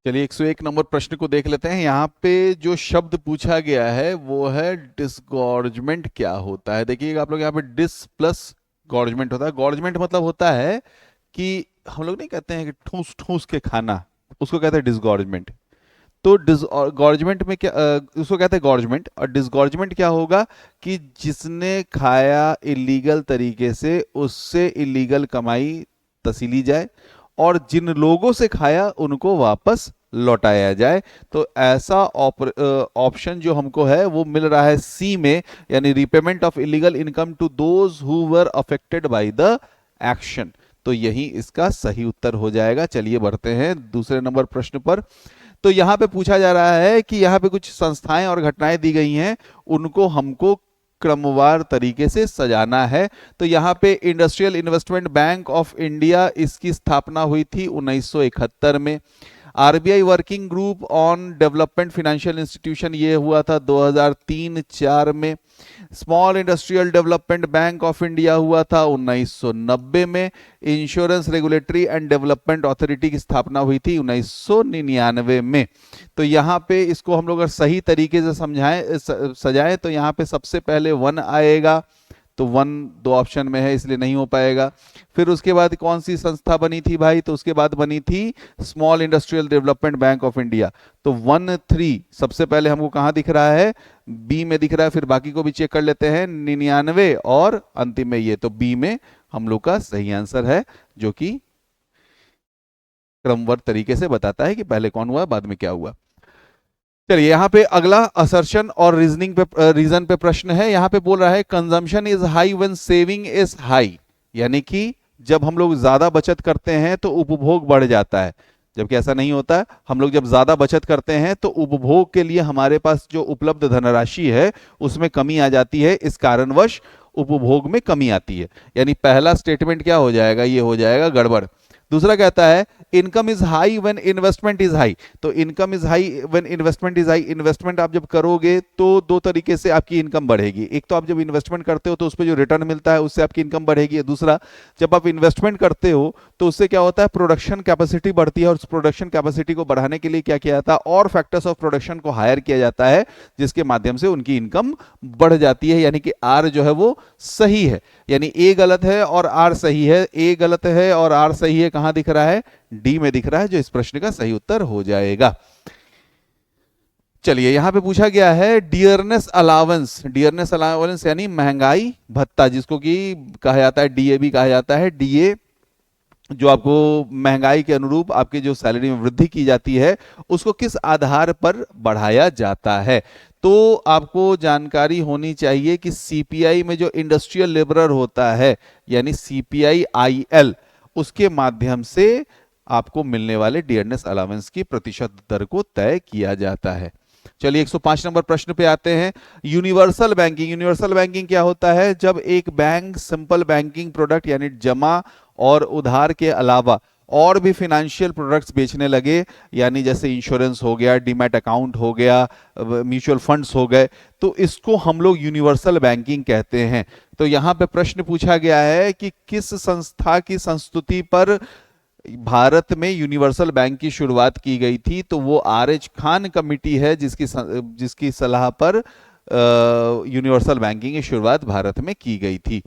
चलिए 101 नंबर प्रश्न को देख लेते हैं। यहाँ पे जो शब्द पूछा गया है वो है डिसगॉर्जमेंट क्या होता है। देखिएगा आप लोग, यहाँ पे डिस प्लस गॉर्जमेंट होता है। गॉर्जमेंट मतलब होता है कि हम लोग नहीं कहते हैं कि ठूस ठूस के खाना, उसको कहते हैं डिसगॉर्जमेंट। तो डिसगॉर्जमेंट में क्या उसको कहते हैं गॉर्जमेंट। और डिसगॉर्जमेंट क्या होगा कि जिसने खाया इलीगल तरीके से उससे इलीगल कमाई तसीली जाए, और जिन लोगों से खाया उनको वापस लौटाया जाए। तो ऐसा ऑप्शन जो हमको है वो मिल रहा है सी में, यानी repayment of illegal income to those who were affected by the action. तो यही इसका सही उत्तर हो जाएगा। चलिए बढ़ते हैं दूसरे नंबर प्रश्न पर। तो यहां पे पूछा जा रहा है कि यहां पे कुछ संस्थाएं और घटनाएं दी गई हैं, उनको हमको क्रमवार तरीके से सजाना है। तो यहाँ पे industrial investment bank of India, इसकी स्थापना हुई थी 1971 में। RBI working group on development financial institution, ये हुआ था 2003-4 में। Small industrial development bank of India हुआ था 1990 में। Insurance regulatory and development authority की स्थापना हुई थी 1999 में। तो यहाँ पे इसको हम लोग अगर सही तरीके से सजाएं तो यहाँ पे सबसे पहले वन आएगा, तो वन दो ऑप्शन में है इसलिए नहीं हो पाएगा। फिर उसके बाद कौन सी संस्था बनी थी भाई, तो उसके बाद बनी थी small industrial development bank of India. तो 1-3 सबसे पहले हमको कहां दिख रहा है, बी में दिख रहा है। फिर बाकी को भी चेक कर लेते हैं, 99 और अंतिम में ये, तो बी में हम लोग का सही आंसर है, जो कि क्रमबद्ध तरीके से बताता है कि पहले कौन हुआ बाद में क्या हुआ। चलिए यहाँ पे अगला असर्शन और रीजनिंग पे रीजन पे प्रश्न है। यहाँ पे बोल रहा है consumption is high when saving is high, यानी कि जब हम लोग ज्यादा बचत करते हैं तो उपभोग बढ़ जाता है, जबकि ऐसा नहीं होता है। हम लोग जब ज्यादा बचत करते हैं तो उपभोग के लिए हमारे पास जो उपलब्ध धनराशि है उसमें कमी आ जाती है, इस कारणवश उपभोग में कमी आती है। यानी पहला स्टेटमेंट क्या हो जाएगा, ये हो जाएगा गड़बड़। दूसरा कहता है income is high when investment is high. तो income is high when investment is high, investment आप जब करोगे तो दो तरीके से आपकी इनकम बढ़ेगी। एक तो आप जब इन्वेस्टमेंट करते हो तो उस पर जो रिटर्न मिलता है उससे आपकी इनकम बढ़ेगी। दूसरा, जब आप इन्वेस्टमेंट करते हो तो उससे क्या होता है, प्रोडक्शन कैपेसिटी बढ़ती है, और उस प्रोडक्शन कैपेसिटी को बढ़ाने के लिए क्या किया जाता है, और फैक्टर्स ऑफ प्रोडक्शन को हायर किया जाता है, जिसके माध्यम से उनकी इनकम बढ़ जाती है। यानी कि आर जो है वो सही है, यानी ए गलत है और आर सही है। ए गलत है और आर सही है, कहां दिख रहा है, डी में दिख रहा है, जो इस प्रश्न का सही उत्तर हो जाएगा। चलिए यहां पे पूछा गया है डियरनेस अलावेंस। डियरनेस अलावेंस यानी महंगाई भत्ता, जिसको कि कहा जाता है डीए भी कहा जाता है। डीए जो आपको महंगाई के अनुरूप आपकी जो सैलरी में वृद्धि की जाती है उसको किस आधार पर बढ़ाया जाता है। तो आपको जानकारी होनी चाहिए कि सीपीआई में जो इंडस्ट्रियल लेबरर होता है, यानी सीपीआई आईएल, उसके माध्यम से आपको मिलने वाले डियरनेस अलावेंस की प्रतिशत दर को तय किया जाता है। चलिए 105 नंबर प्रश्न पे आते हैं। Universal banking. यूनिवर्सल बैंकिंग क्या होता है, जब एक बैंक सिंपल बैंकिंग प्रोडक्ट यानी जमा और उधार के अलावा और भी फाइनेंशियल प्रोडक्ट्स बेचने लगे, यानी जैसे इंश्योरेंस हो गया, डीमैट अकाउंट हो गया, म्यूचुअल फंड्स हो गए, तो इसको हम लोग यूनिवर्सल बैंकिंग कहते हैं। तो यहां पे प्रश्न पूछा गया है कि किस संस्था की संस्तुति पर भारत में यूनिवर्सल बैंक की शुरुआत की गई थी। तो वो आर.एच. खान कमेटी है, जिसकी सलाह पर यूनिवर्सल बैंकिंग की शुरुआत भारत में की गई थी।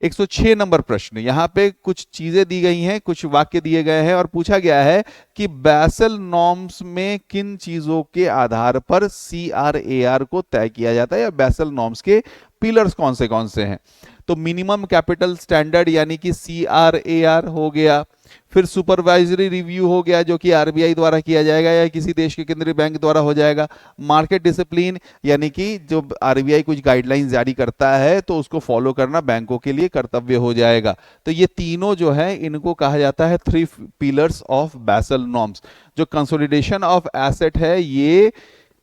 106 नंबर प्रश्न, यहां पे कुछ चीजें दी गई हैं, कुछ वाक्य दिए गए हैं और पूछा गया है कि बैसल नॉर्म्स में किन चीजों के आधार पर CRAR को तय किया जाता है, या बैसल नॉर्म्स के पिलर्स कौन से हैं। तो मिनिमम कैपिटल स्टैंडर्ड यानी कि CRAR हो गया। फिर सुपरवाइजरी रिव्यू हो गया, जो कि आरबीआई द्वारा किया जाएगा या किसी देश के केंद्रीय बैंक द्वारा हो जाएगा। मार्केट डिसिप्लिन यानी कि जो आरबीआई कुछ गाइडलाइंस जारी करता है तो उसको फॉलो करना बैंकों के लिए कर्तव्य हो जाएगा। तो ये तीनों जो है इनको कहा जाता है 3 पिलर्स ऑफ बैसल नॉर्म्स। जो कंसोलिडेशन ऑफ एसेट है ये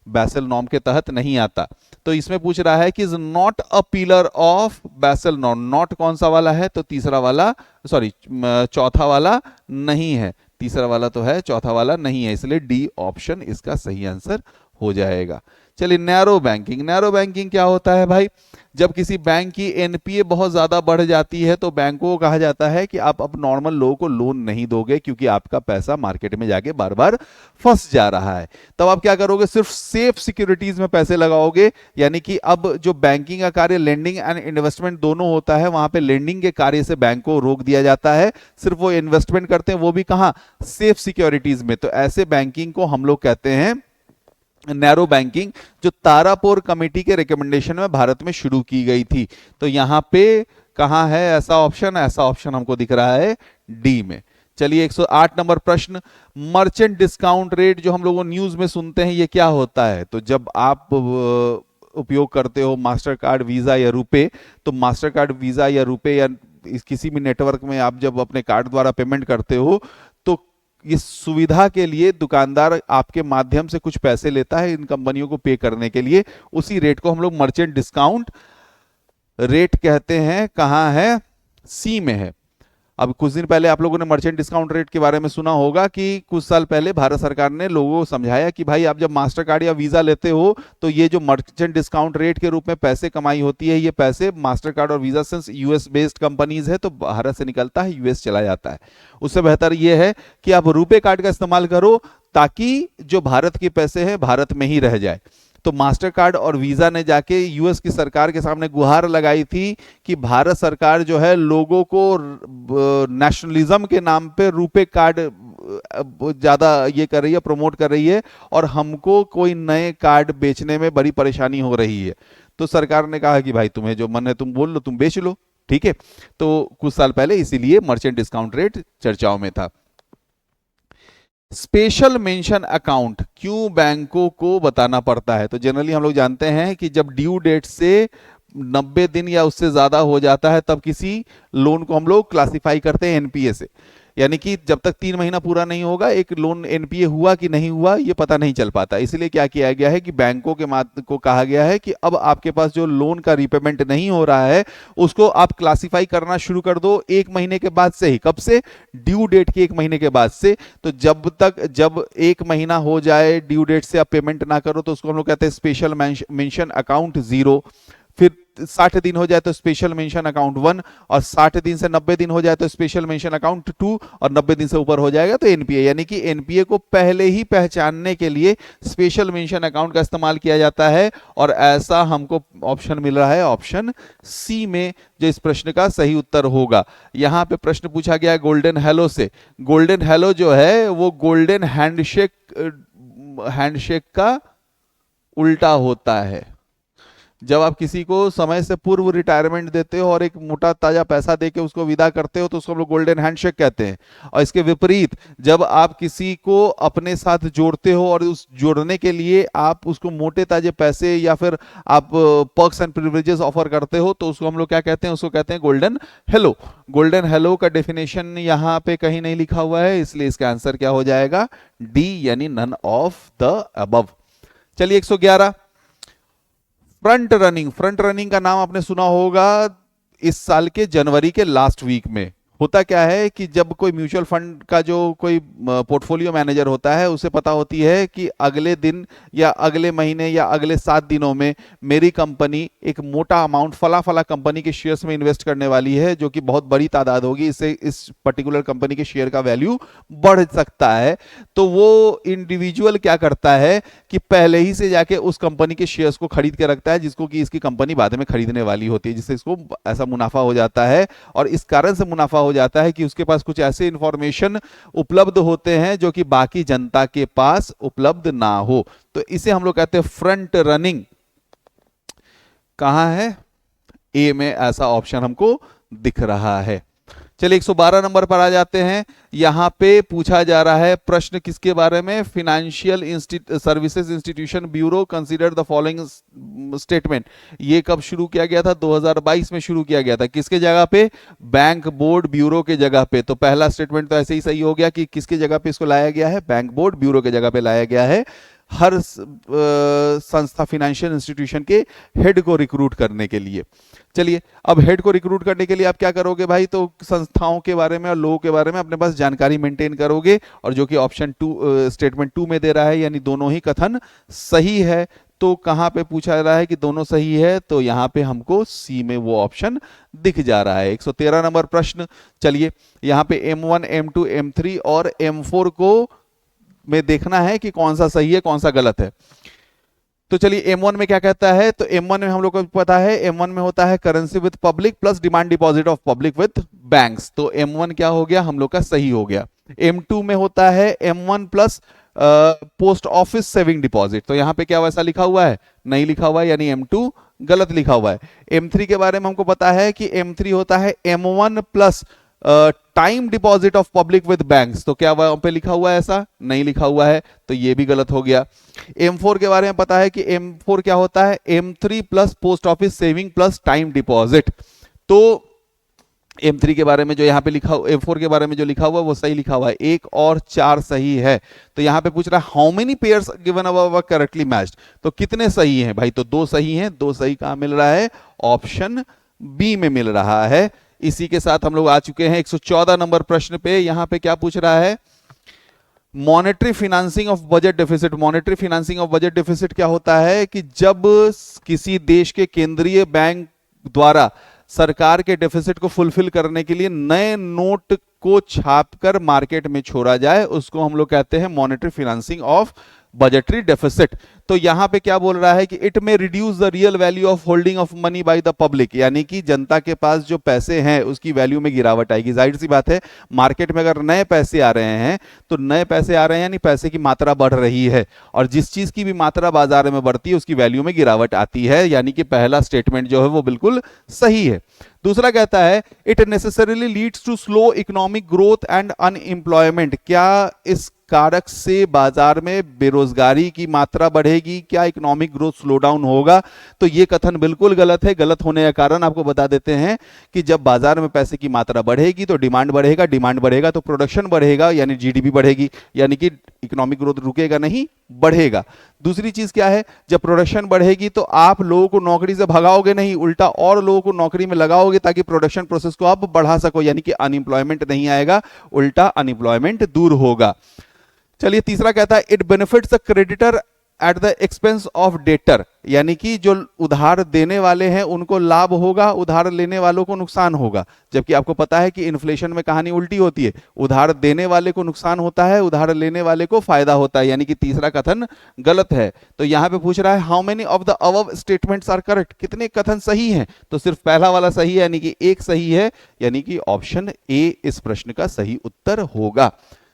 बैसल नॉर्म के तहत नहीं आता। तो इसमें पूछ रहा है कि is not a pillar of बैसल नॉर्म। नॉट कौन सा वाला है, तो तीसरा वाला, सॉरी चौथा वाला नहीं है, तीसरा वाला तो है, चौथा वाला नहीं है, इसलिए डी ऑप्शन इसका सही आंसर हो जाएगा। चलिए नैरो बैंकिंग, नैरो बैंकिंग क्या होता है भाई? जब किसी बैंक की एनपीए बहुत ज्यादा बढ़ जाती है तो बैंकों को कहा जाता है कि आप अब नॉर्मल लोगों को लोन नहीं दोगे क्योंकि आपका पैसा मार्केट में जाके बार बार फंस जा रहा है। तब आप क्या करोगे? सिर्फ सेफ सिक्योरिटीज में पैसे लगाओगे। यानी कि अब जो बैंकिंग का कार्य लेंडिंग एंड इन्वेस्टमेंट दोनों होता है, वहां पे लेंडिंग के कार्य से बैंक को रोक दिया जाता है, सिर्फ वो इन्वेस्टमेंट करते हैं, वो भी कहां? सेफ सिक्योरिटीज में। तो ऐसे बैंकिंग को हम लोग कहते हैं नैरो बैंकिंग, जो तारापुर कमेटी के रिकमेंडेशन में भारत में शुरू की गई थी। तो यहां पे कहां है ऐसा ऑप्शन? ऐसा ऑप्शन हमको दिख रहा है डी में। चलिए 108 नंबर प्रश्न, मर्चेंट डिस्काउंट रेट जो हम लोग न्यूज में सुनते हैं, ये क्या होता है? तो जब आप उपयोग करते हो मास्टर कार्ड, वीजा या रुपए, तो मास्टर कार्ड, वीजा या रुपए या किसी भी नेटवर्क में आप जब अपने कार्ड द्वारा पेमेंट करते हो तो इस सुविधा के लिए दुकानदार आपके माध्यम से कुछ पैसे लेता है इन कंपनियों को पे करने के लिए। उसी रेट को हम लोग मर्चेंट डिस्काउंट रेट कहते हैं। कहां है? सी में है। अब कुछ दिन पहले आप लोगों ने मर्चेंट डिस्काउंट रेट के बारे में सुना होगा कि कुछ साल पहले भारत सरकार ने लोगों को समझाया कि भाई आप जब मास्टर कार्ड या वीजा लेते हो तो ये जो मर्चेंट डिस्काउंट रेट के रूप में पैसे कमाई होती है, ये पैसे मास्टर कार्ड और visa since US based companies है तो भारत से निकलता है, यूएस चला जाता है। उससे बेहतर ये है कि आप रुपे कार्ड का इस्तेमाल करो ताकि जो भारत के पैसे हैं भारत में ही रह जाए। तो मास्टर कार्ड और वीजा ने जाके यूएस की सरकार के सामने गुहार लगाई थी कि भारत सरकार जो है लोगों को नेशनलिज्म के नाम पे रुपे कार्ड ज्यादा ये कर रही है, प्रमोट कर रही है, और हमको कोई नए कार्ड बेचने में बड़ी परेशानी हो रही है। तो सरकार ने कहा कि भाई तुम्हें जो मन है तुम बोल लो, तुम बेच लो, ठीक है। तो कुछ साल पहले इसीलिए मर्चेंट डिस्काउंट रेट चर्चाओं में था। स्पेशल मेंशन अकाउंट क्यों बैंकों को बताना पड़ता है? तो जनरली हम लोग जानते हैं कि जब ड्यू डेट से 90 दिन या उससे ज्यादा हो जाता है तब किसी लोन को हम लोग क्लासिफाई करते हैं एनपीए से। यानी कि जब तक 3 महीना पूरा नहीं होगा एक लोन एनपीए हुआ कि नहीं हुआ ये पता नहीं चल पाता। इसलिए क्या किया गया है कि बैंकों के को कहा गया है कि अब आपके पास जो लोन का रीपेमेंट नहीं हो रहा है उसको आप क्लासिफाई करना शुरू कर दो 1 महीने के बाद से ही। कब से? ड्यू डेट के 1 महीने के बाद से। तो जब 1 महीना हो जाए ड्यू डेट से आप पेमेंट ना करो तो उसको हम लोग कहते हैं स्पेशल मेंशन अकाउंट 0। फिर 60 दिन हो जाए तो स्पेशल मेंशन अकाउंट 1, और 60 दिन से 90 दिन हो जाए तो स्पेशल मेंशन अकाउंट 2, और 90 दिन से ऊपर हो जाएगा तो एनपीए। यानी कि एनपीए को पहले ही पहचानने के लिए स्पेशल मेंशन अकाउंट का इस्तेमाल किया जाता है, और ऐसा हमको ऑप्शन मिल रहा है ऑप्शन सी में, जो इस प्रश्न का सही उत्तर होगा। यहां पे प्रश्न पूछा गया गोल्डन हेलो से। गोल्डन हेलो जो है वो गोल्डन हैंडशेक का उल्टा होता है। जब आप किसी को समय से पूर्व रिटायरमेंट देते हो और एक मोटा ताजा पैसा देके उसको विदा करते हो तो उसको हम लोग गोल्डन हैंडशेक कहते हैं। और इसके विपरीत जब आप किसी को अपने साथ जोड़ते हो और उस जोड़ने के लिए आप उसको मोटे ताजे पैसे या फिर आप पर्क्स एंड प्रिविलेजेस ऑफर करते हो तो उसको हम लोग क्या कहते हैं? उसको कहते हैं गोल्डन हेलो। गोल्डन हेलो का डेफिनेशन यहाँ पे कहीं नहीं लिखा हुआ है, इसलिए इसका आंसर क्या हो जाएगा? डी, यानी नन ऑफ द अबव। चलिए 111, फ्रंट रनिंग। फ्रंट रनिंग का नाम आपने सुना होगा इस साल के जनवरी के लास्ट वीक में। होता क्या है कि जब कोई म्यूचुअल फंड का जो कोई पोर्टफोलियो मैनेजर होता है उसे पता होती है कि अगले दिन या अगले महीने या अगले 7 दिनों में मेरी कंपनी एक मोटा अमाउंट फला फला कंपनी के शेयर्स में इन्वेस्ट करने वाली है जो कि बहुत बड़ी तादाद होगी, इससे इस पर्टिकुलर कंपनी के शेयर का वैल्यू बढ़ सकता है। तो वो इंडिविजुअल क्या करता है कि पहले ही से जाके उस कंपनी के शेयर्स को खरीद के रखता है जिसको कि इसकी कंपनी बाद में खरीदने वाली होती है, जिससे इसको ऐसा मुनाफा हो जाता है। और इस कारण से मुनाफा हो जाता है कि उसके पास कुछ ऐसे इंफॉर्मेशन उपलब्ध होते हैं जो कि बाकी जनता के पास उपलब्ध ना हो। तो इसे हम लोग कहते हैं फ्रंट रनिंग। कहां है? ए में ऐसा ऑप्शन हमको दिख रहा है। चलिए 112 नंबर पर आ जाते हैं। यहां पे पूछा जा रहा है प्रश्न किसके बारे में? Financial services institution bureau consider the following statement. ये कब शुरू किया गया था? 2022 में शुरू किया गया था। किसके जगह पे? बैंक बोर्ड ब्यूरो के जगह पे। तो पहला स्टेटमेंट तो ऐसे ही सही हो गया कि किसके जगह पे इसको लाया गया है? बैंक बोर्ड ब्यूरो के जगह पे लाया गया है। हर संस्था फाइनेंशियल इंस्टीट्यूशन के हेड को रिक्रूट करने के लिए। चलिए, अब हेड को रिक्रूट करने के लिए आप क्या करोगे भाई, तो संस्थाओं के बारे में और लोगों के बारे में अपने पास जानकारी मेंटेन करोगे, और जो कि ऑप्शन 2 स्टेटमेंट 2 में दे रहा है, यानी दोनों ही कथन सही है। तो कहां पे पूछा जा रहा है कि दोनों सही है, तो यहां पे हमको सी में वो ऑप्शन दिख जा रहा है। 113 नंबर प्रश्न। चलिए, यहां पे M1, M2, M3 और M4 को में देखना है कि कौन सा सही है कौन सा गलत है। तो चलिए, M1 में क्या कहता है, तो M1 में हम लोग को पता है, M1 में होता है currency with public plus demand deposit of public with banks, तो M1 क्या हो गया हम लोग का सही हो गया। M2 में होता है M1 plus post office saving deposit, तो यहां पे क्या वैसा लिखा हुआ है, नहीं लिखा हुआ है, यानी M2 गलत लिखा हुआ है। M3 के बारे में हमको पता है कि M3 होता है M1 plus time deposit of public with banks, तो क्या वहां पे लिखा हुआ है, ऐसा नहीं लिखा हुआ है, तो ये भी गलत हो गया। M4 के बारे में पता है कि M4 क्या होता है, M3 plus post office saving plus time deposit, तो M3 के बारे में जो यहाँ पे लिखा, M4 के बारे में जो लिखा हुआ है वो सही लिखा हुआ है, 1 और 4 सही है। तो यहाँ पे पूछ रहा है how many pairs given above are correctly matched, तो कितने सही हैं भाई, तो 2 सही हैं, 2 सही कहाँ मिल रहा है, ऑप्शन बी में मिल रहा है। इसी के साथ हम लोग आ चुके हैं 114 नंबर प्रश्न पे। यहां पे क्या पूछ रहा है, monetary financing of budget deficit. Monetary financing of budget deficit क्या होता है कि जब किसी देश के केंद्रीय बैंक द्वारा सरकार के डेफिसिट को फुलफिल करने के लिए नए नोट को छापकर मार्केट में छोड़ा जाए, उसको हम लोग कहते हैं monetary financing of budgetary deficit. तो यहां पे क्या बोल रहा है कि इट में reduce the real value of holding of money by the public, यानी कि जनता के पास जो पैसे हैं उसकी वैल्यू में गिरावट आएगी। जाहिर सी बात है, मार्केट में अगर नए पैसे आ रहे हैं तो नए पैसे आ रहे हैं यानी पैसे की मात्रा बढ़ रही है, और जिस चीज की भी मात्रा बाजार में बढ़ती है उसकी वैल्यू में गिरावट आती है, यानी कि पहला स्टेटमेंट जो है वो बिल्कुल सही है। दूसरा कहता है it necessarily leads to slow economic growth and unemployment, क्या इस कारक से बाजार में बेरोजगारी की मात्रा बढ़ेगी, क्या इकोनॉमिक ग्रोथ स्लो डाउन होगा, तो यह कथन बिल्कुल गलत है। गलत होने का कारण आपको बता देते हैं कि जब बाजार में पैसे की मात्रा बढ़ेगी तो डिमांड बढ़ेगा, डिमांड बढ़ेगा तो प्रोडक्शन बढ़ेगा, यानी जीडीपी बढ़ेगी, यानी कि इकोनॉमिक ग्रोथ रुकेगा नहीं, बढ़ेगा। दूसरी चीज क्या है, जब प्रोडक्शन बढ़ेगी तो आप लोगों को नौकरी से भगाओगे नहीं, उल्टा और लोगों को नौकरी में लगाओगे ताकि प्रोडक्शन प्रोसेस को आप बढ़ा सको, यानी कि अनएम्प्लॉयमेंट नहीं आएगा, उल्टा अनएम्प्लॉयमेंट दूर होगा। चलिए, तीसरा कहता है it benefits the creditor at the expense of debtor, यानी कि जो उधार देने वाले हैं उनको लाभ होगा, उधार लेने वालों को नुकसान होगा। जबकि आपको पता है कि इन्फ्लेशन में कहानी उल्टी होती है, उधार देने वाले को नुकसान होता है, उधार लेने वाले को फायदा होता है, यानी कि तीसरा कथन गलत है। तो यहां पे पूछ रहा है how many of the above statements are correct, कितने कथन सही हैं, तो सिर्फ पहला वाला सही है, यानी कि 1 सही है, यानी कि ऑप्शन ए इस प्रश्न का सही उत्तर होगा।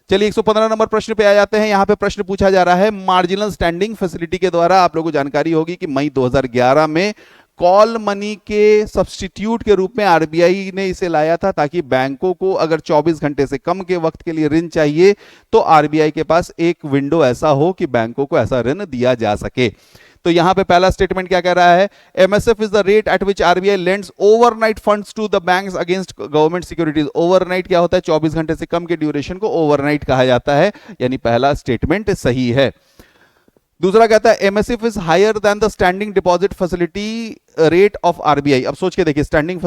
चलिए, 115 नंबर प्रश्न पे आ जाते हैं। यहां पे प्रश्न पूछा जा रहा है मार्जिनल स्टैंडिंग फैसिलिटी के द्वारा आप लोगों को जानकारी होगी कि मई 2011 में कॉल मनी के सब्स्टिट्यूट के रूप में आरबीआई ने इसे लाया था, ताकि बैंकों को अगर 24 घंटे से कम के वक्त के लिए ऋण चाहिए तो आरबीआई के पास एक विंडो ऐसा हो कि बैंकों को ऐसा ऋण दिया जा सके। तो यहां पे पहला स्टेटमेंट क्या कह रहा है, MSF is the rate at which RBI lends overnight funds to the banks against government securities. Overnight क्या होता है, 24 घंटे से कम के ड्यूरेशन को ओवरनाइट कहा जाता है, यानी पहला स्टेटमेंट सही है। दूसरा कहता है MSF is higher than the standing deposit facility rate of RBI. अब सोच के देखिए, स्टैंडिंग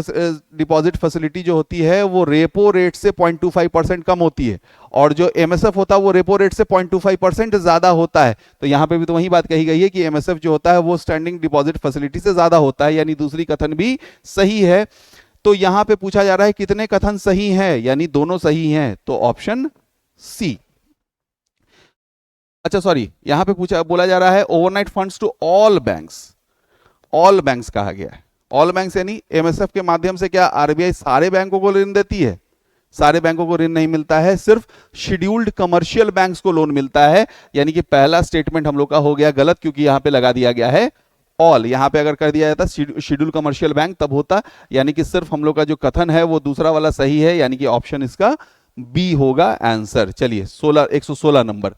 डिपॉजिट फैसिलिटी जो होती है वो रेपो रेट से 0.25% कम होती है, और जो एमएसएफ होता है वो रेपो रेट से 0.25% ज्यादा होता है। तो यहां पे भी तो वही बात कही गई है कि एमएसएफ जो होता है वो स्टैंडिंग डिपॉजिट फैसिलिटी से ज्यादा होता है, यानी दूसरी कथन भी सही है। तो यहां पे पूछा जा रहा है कितने कथन सही हैं, यानी दोनों सही हैं, तो ऑप्शन सी। अच्छा सॉरी, यहां पे पूछा बोला जा रहा है overnight funds to all banks, all banks कहा गया है। ऑल बैंक्स यानी एमएसएफ के माध्यम से क्या आरबीआई सारे बैंकों को ऋण देती है? सारे बैंकों को ऋण नहीं मिलता है, सिर्फ शेड्यूल्ड कमर्शियल बैंक्स को लोन मिलता है, यानी कि पहला स्टेटमेंट हम लोग का हो गया गलत, क्योंकि यहां पे लगा दिया गया है ऑल। यहां पे अगर कर दिया जाता शेड्यूल कमर्शियल बैंक तब होता, यानी कि सिर्फ हम लोग का जो कथन है वो दूसरा वाला सही है, यानी कि ऑप्शन इसका बी होगा आंसर। चलिए 116 नंबर,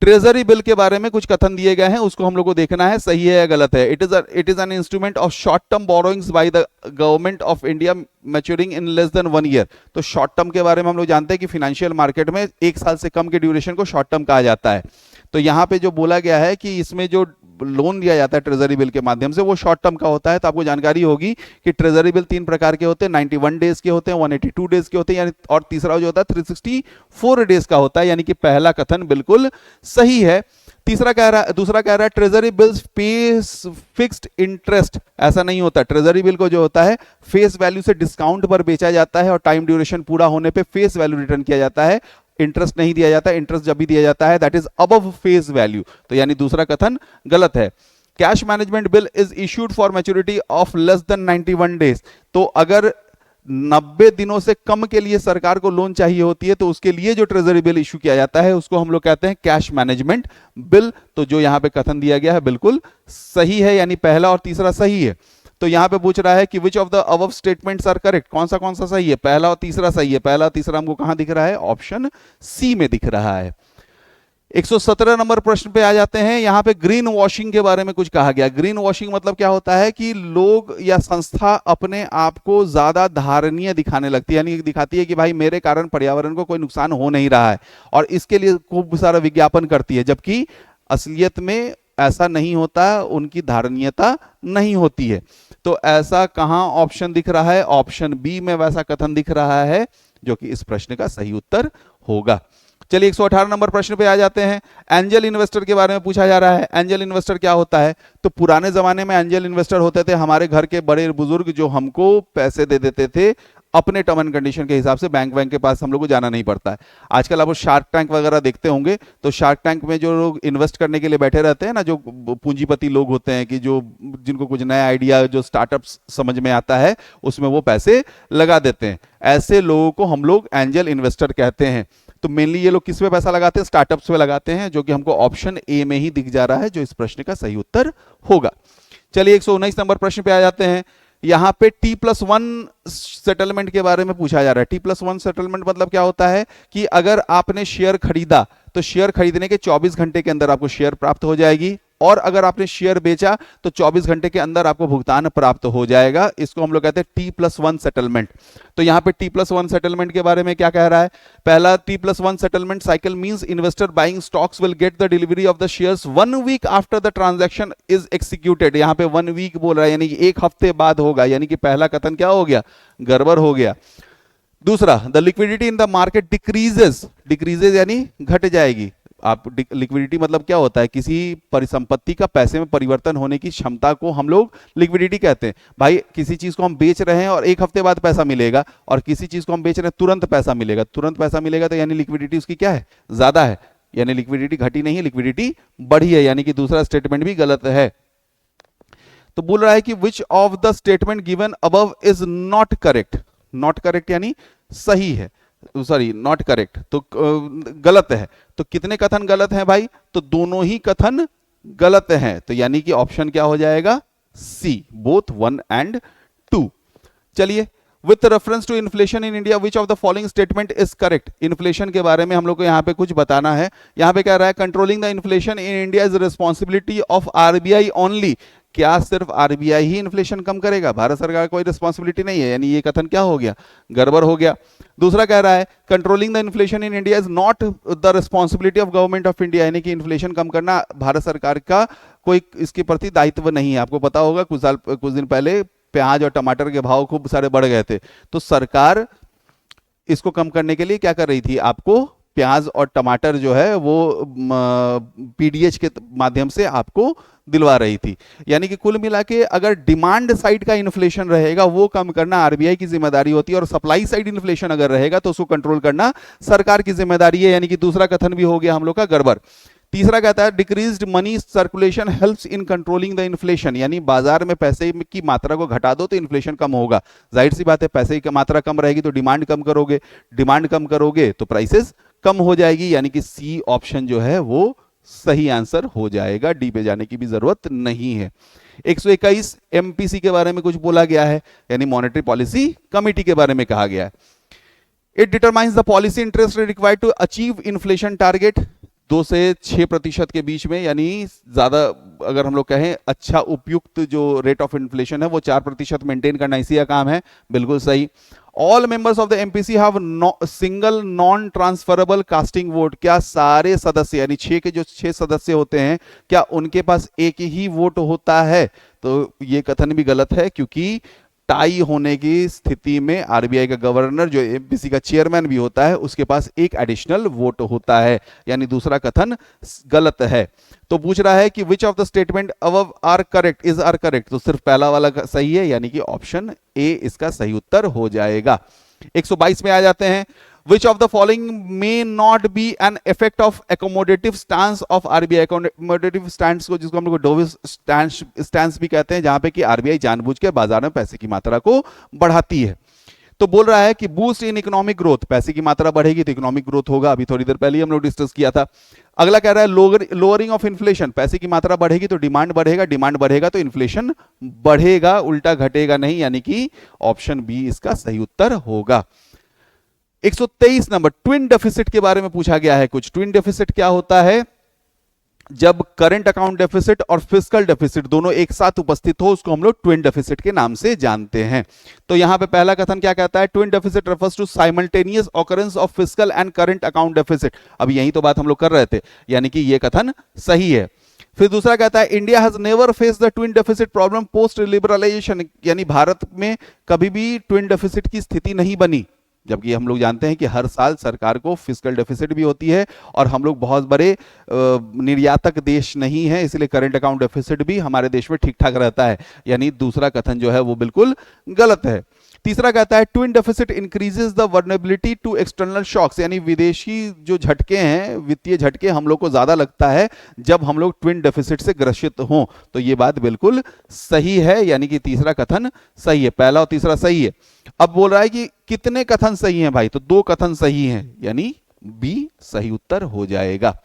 ट्रेजरी बिल के बारे में कुछ कथन दिए गए हैं, उसको हम लोग को देखना है सही है या गलत है। It is an instrument of short term borrowings bye the government of India maturing in less than 1 year. तो शॉर्ट टर्म के बारे में हम लोग जानते हैं कि फाइनेंशियल मार्केट में 1 साल से कम के ड्यूरेशन को शॉर्ट टर्म कहा जाता है। तो यहाँ पे जो बोला गया है कि इसमें जो लोन दिया जाता है ट्रेजरी बिल के माध्यम से वो शॉर्ट टर्म का होता है। तो आपको जानकारी होगी कि ट्रेजरी बिल 3 प्रकार के होते हैं, 91 डेज के होते हैं, 182 डेज के होते हैं, यानी और तीसरा जो होता है 364 डेज का होता है, यानी कि पहला कथन बिल्कुल सही है। दूसरा कह रहा है treasury bills pays fixed interest. ऐसा नहीं होता, ट्रेजरी बिल को जो होता है फेस वैल्यू से डिस्काउंट पर बेचा जाता है और टाइम ड्यूरेशन पूरा होने पे फेस वैल्यू रिटर्न किया जाता है, इंटरेस्ट नहीं दिया जाता। इंटरेस्ट जब भी दिया जाता है that is above face value, तो यानी दूसरा कथन गलत है। Cash management bill is issued for maturity of less than 91 days. तो अगर 90 दिनों से कम के लिए सरकार को लोन चाहिए होती है तो उसके लिए जो ट्रेजरी बिल इशू किया जाता है उसको हम लोग कहते हैं कैश मैनेजमेंट बिल। तो जो यहां पे कथन दिया गया है बिल्कुल सही है, यानी पहला और तीसरा सही है। तो यहां पे पूछ रहा है कि which of the above statements are correct, कौन सा सही है? पहला और तीसरा सही है। पहला और तीसरा हमको कहां दिख रहा है? ऑप्शन सी में दिख रहा है। 117 नंबर प्रश्न पे आ जाते हैं। यहां पे ग्रीन वॉशिंग के बारे में कुछ कहा गया। ग्रीन वॉशिंग मतलब क्या होता है कि लोग या संस्था अपने आप को ज्यादा धारणीय दिखाने लगती है, यानी दिखाती है कि भाई मेरे कारण पर्यावरण को कोई नुकसान हो नहीं रहा है, और इसके लिए खूब सारा विज्ञापन करती है, जबकि असलियत में ऐसा नहीं होता, उनकी धारणीयता नहीं होती है। तो ऐसा कहां ऑप्शन दिख रहा है? ऑप्शन बी में वैसा कथन दिख रहा है, जो कि इस प्रश्न का सही उत्तर होगा। चलिए 118 नंबर प्रश्न पे आ जाते हैं। एंजल इन्वेस्टर के बारे में पूछा जा रहा है। एंजल इन्वेस्टर क्या होता है? तो पुराने जमाने में एंजल इन्वेस्टर होते थे हमारे घर के बड़े बुजुर्ग, जो हमको पैसे दे देते थे अपने टर्म एंड कंडीशन के हिसाब से। बैंक के पास हम लोग को जाना नहीं पड़ता है। आजकल आप शार्क टैंक वगैरह देखते होंगे, तो शार्क टैंक में जो लोग इन्वेस्ट करने के लिए बैठे रहते हैं ना, जो पूंजीपति लोग होते हैं कि जो जिनको कुछ नया आइडिया, जो स्टार्टअप्स समझ में आता है, उसमें वो पैसे लगा देते हैं। ऐसे लोगों को हम लोग एंजल इन्वेस्टर कहते हैं। तो मेनली ये लोग किस पे पैसा लगाते हैं? स्टार्टअप्स पे लगाते हैं, जो कि हमको ऑप्शन ए में ही दिख जा रहा है, जो इस प्रश्न का सही उत्तर होगा। चलिए 119 नंबर प्रश्न पे आ जाते हैं। यहां पे T+1 सेटलमेंट के बारे में पूछा जा रहा है। T+1 सेटलमेंट मतलब क्या होता है कि अगर आपने शेयर खरीदा तो शेयर खरीदने के 24 घंटे के अंदर आपको शेयर प्राप्त हो जाएगी, और अगर आपने शेयर बेचा तो 24 घंटे के अंदर आपको भुगतान प्राप्त हो जाएगा। इसको हम लोग कहते हैं T+1 सेटलमेंट। तो यहां पे T+1 सेटलमेंट के बारे में क्या कह रहा है? पहला, T+1 settlement cycle means investor buying stocks will get the delivery of the shares 1 week after the transaction is executed. यहां पे 1 वीक बोल रहा है, यानी कि 1 हफ्ते बाद होगा, यानी कि पहला कथन क्या हो गया? गड़बड़ हो गया। दूसरा, the liquidity in the market decreases यानी घट जाएगी। आप लिक्विडिटी मतलब क्या होता है? किसी परिसंपत्ति का पैसे में परिवर्तन होने की क्षमता को हम लोग लिक्विडिटी कहते हैं। भाई किसी चीज को हम बेच रहे हैं और 1 हफ्ते बाद पैसा मिलेगा, और किसी चीज को हम बेच रहे हैं तुरंत पैसा मिलेगा। तुरंत पैसा मिलेगा तो यानी लिक्विडिटी उसकी क्या है? ज्यादा है, यानी लिक्विडिटी घटी नहीं है, लिक्विडिटी बढ़ी है, यानी कि दूसरा स्टेटमेंट भी गलत है। तो बोल रहा है कि which of the statement given above is not correct. Not correct यानी सही है, सॉरी नॉट करेक्ट, तो गलत है। तो कितने कथन गलत हैं भाई? तो दोनों ही कथन गलत हैं। तो यानी कि ऑप्शन क्या हो जाएगा? C, both 1 and 2। चलिए, with reference to inflation in India which of the following statement is correct. Inflation के बारे में हम लोग को यहाँ पे कुछ बताना है। यहाँ पे कह रहा है controlling the inflation in India is responsibility of RBI only. क्या सिर्फ आरबीआई ही इन्फ्लेशन कम करेगा? भारत सरकार कोई रिस्पॉन्सिबिलिटी नहीं है, यानी ये कथन क्या हो गया? गड़बड़ हो गया। दूसरा कह रहा है controlling the inflation in India is not the responsibility of government of India, यानी कि इन्फ्लेशन कम करना भारत सरकार का कोई इसके प्रति दायित्व नहीं है। आपको पता होगा कुछ दिन पहले प्याज और टमाटर के भाव खूब सारे बढ़ गए थे, तो सरकार इसको कम करने के लिए क्या कर रही थी? आपको प्याज और टमाटर जो है वो पीडीएच के माध्यम से आपको दिलवा रही थी। यानी कि कुल मिला के अगर डिमांड साइड का इन्फ्लेशन रहेगा वो कम करना आरबीआई की जिम्मेदारी होती है, और सप्लाई साइड इन्फ्लेशन अगर रहेगा तो उसको कंट्रोल करना सरकार की जिम्मेदारी है। यानी कि दूसरा कथन भी हो गया हम लोग का गड़बड़। तीसरा कहता है decreased money circulation helps in controlling the inflation, यानी बाजार में पैसे की मात्रा को घटा दो तो इन्फ्लेशन कम होगा। जाहिर सी बात है, पैसे की मात्रा कम रहेगी तो डिमांड कम करोगे, डिमांड कम करोगे तो प्राइसेस कम हो जाएगी। यानी कि सी ऑप्शन जो है वो सही आंसर हो जाएगा, डी पे जाने की भी जरूरत नहीं है। 121 एमपीसी के बारे में कुछ बोला गया है, यानी मॉनेटरी पॉलिसी कमिटी के बारे में कहा गया है। It determines the policy interest rate required to achieve inflation target 2 से 6% के बीच में, यानी ज्यादा अगर हम लोग कहें अच्छा उपयुक्त जो रेट ऑफ इन्फ्लेशन है वो 4% मेंटेन करना इसी का काम है। बिल्कुल सही। All members of the MPC have single non transferable casting vote, क्या सारे सदस्य यानी 6 के जो 6 सदस्य होते हैं क्या उनके पास एक ही वोट होता है? तो ये कथन भी गलत है, क्योंकि टाई होने की स्थिति में आरबीआई का गवर्नर जो एमपीसी का चेयरमैन भी होता है उसके पास एक एडिशनल वोट होता है, यानी दूसरा कथन गलत है। तो पूछ रहा है कि which of the statement above are correct is are correct, तो सिर्फ पहला वाला सही है, यानी कि ऑप्शन ए इसका सही उत्तर हो जाएगा। 122 में आ जाते हैं, which of the following may not be an effect of accommodative stance of RBI। accommodative stance को जिसको हम लोग dovish stance भी कहते हैं, जहां पे कि आरबीआई जानबूझ के बाजार में पैसे की मात्रा को बढ़ाती है। तो बोल रहा है कि बूस्ट इन इकोनॉमिक ग्रोथ, पैसे की मात्रा बढ़ेगी तो इकोनॉमिक ग्रोथ होगा, अभी थोड़ी देर पहले हम लोग डिस्कस किया था। अगला कह रहा है लोअरिंग ऑफ इन्फ्लेशन, पैसे की मात्रा बढ़ेगी तो डिमांड बढ़ेगा, डिमांड बढ़ेगा तो इन्फ्लेशन बढ़ेगा, उल्टा घटेगा नहीं, यानी कि ऑप्शन बी इसका सही उत्तर होगा। 123 नंबर, ट्विन डेफिसिट के बारे में पूछा गया है कुछ। ट्विन डेफिसिट क्या होता है? जब करंट अकाउंट डेफिसिट और फिस्कल डेफिसिट दोनों एक साथ उपस्थित हो उसको हम लोग ट्विन डेफिसिट के नाम से जानते हैं। तो यहां पे पहला कथन क्या कहता है? Twin deficit refers to simultaneous occurrence of fiscal and current account deficit. अब यही तो बात हम लोग कर रहे थे, यानी कि यह कथन सही है। फिर दूसरा कहता है India has never face the twin deficit problem post liberalisation, यानी भारत में कभी भी ट्विन डेफिसिट की स्थिति नहीं बनी, जबकि हम लोग जानते हैं कि हर साल सरकार को फिस्कल डेफिसिट भी होती है और हम लोग बहुत बड़े निर्यातक देश नहीं है, इसलिए करंट अकाउंट डेफिसिट भी हमारे देश में ठीक ठाक रहता है, यानी दूसरा कथन जो है वो बिल्कुल गलत है। तीसरा कहता है twin deficit increases the vulnerability to external shocks, यानी विदेशी जो झटके हैं, वित्तीय झटके हम लोग को ज्यादा लगता है जब हम लोग ट्विन डेफिसिट से ग्रसित हों। तो ये बात बिल्कुल सही है, यानी कि तीसरा कथन सही है, पहला और तीसरा सही है। अब बोल रहा है कि कितने कथन सही हैं भाई, तो 2 कथन सही हैं, यानी बी सही उत्तर हो जाएगा।